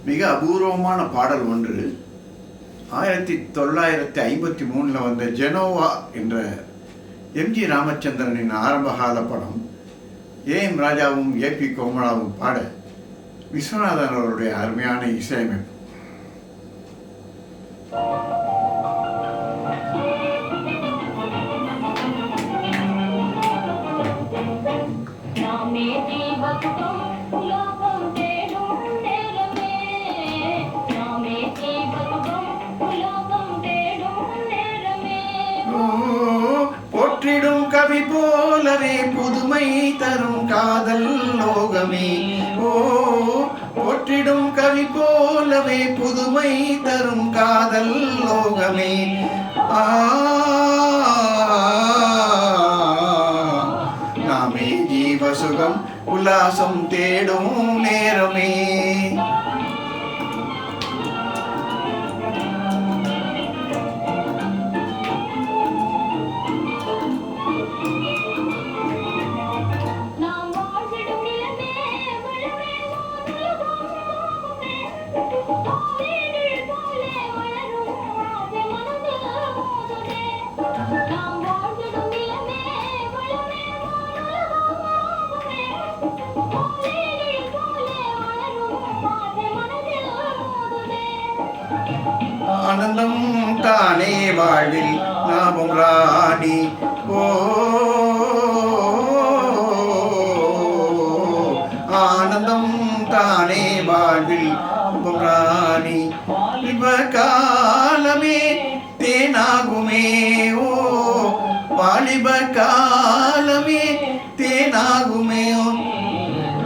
மிக அபூர்வமான பாடல் ஒன்று 1953 வந்த ஜெனோவா என்ற எம்ஜி ராமச்சந்திரனின் ஆரம்பகால படம். ஏஎம் ராஜாவும் ஏபி கோமலாவும் பாட விஸ்வநாதன் அவருடைய அருமையான இசையமைப்பு. போற்றிடும் கவி போலவே புதுமை தரும் காதல் லோகமே. போற்றிடும் கவி போலவே புதுமை தரும் காதல் லோகமே. நாமே ஜீவசுகம் உல்லாசம் தேடும் நேரமே. ஆனந்தம் தானே வாழ்வில் நாமும் ராணி. ஆனந்தம் தானே வாழ்வில் நாமும் ராணி. இவ காலமே தேனாகுமே. வாலிப காலமே தேனாகுமே.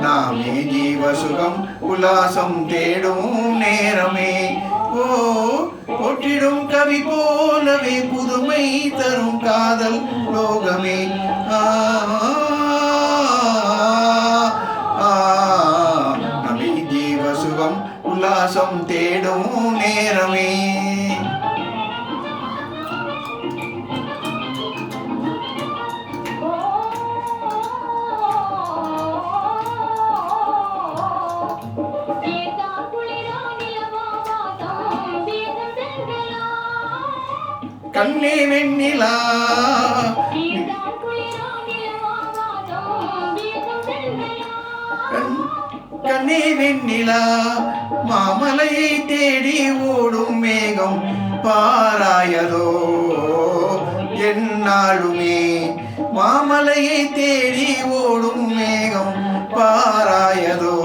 நாமே ஜீவசுகம் உல்லாசம் தேடும் நேரமே. போற்றிடும் கவி போலவே புதுமை தரும் காதல் லோகமே. நபி ஜீவசுகம் உல்லாசம் தேடும் நேரமே. கண்ணே வெண்ணிலா கண்ணே வெண்ணிலா மாமலையை தேடி ஓடும் மேகம் பாராயதோ என்னாலுமே. மாமலையை தேடி ஓடும் மேகம் பாராயதோ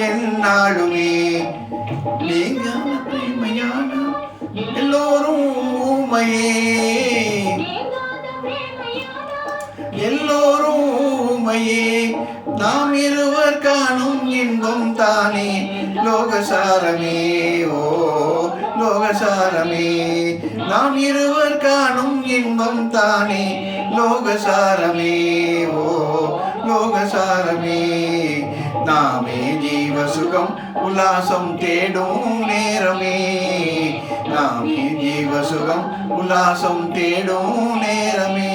என்னாலுமே. நீங்க பிரேமையான எல்லோரும் ஊமையே. எல்லோரும் ஊமையே. நாம் இருவர் காணும் இன்பம் தானே லோகசாரமே. லோகசாரமே. நாம் இருவர் காணும் இன்பம் தானே லோகசாரமே. லோகசாரமே. நாமே ஜீவசுகம் உல்லாசம் தேடும் நேரமே. நாமே ஜீவசுகம் உல்லாசம் தேடும் நேரமே.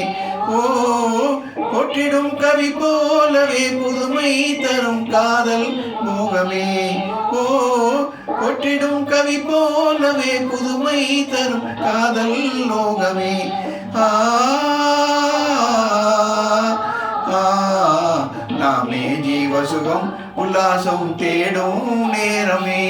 போற்றிடும் கவி போலவே புதுமை தரும் காதல் மோகமே. போற்றிடும் கவி போலவே புதுமை தரும் காதல் லோகமே. நாமே ஜீவசுகம் உல்லாசம் தேடும் நேரமே.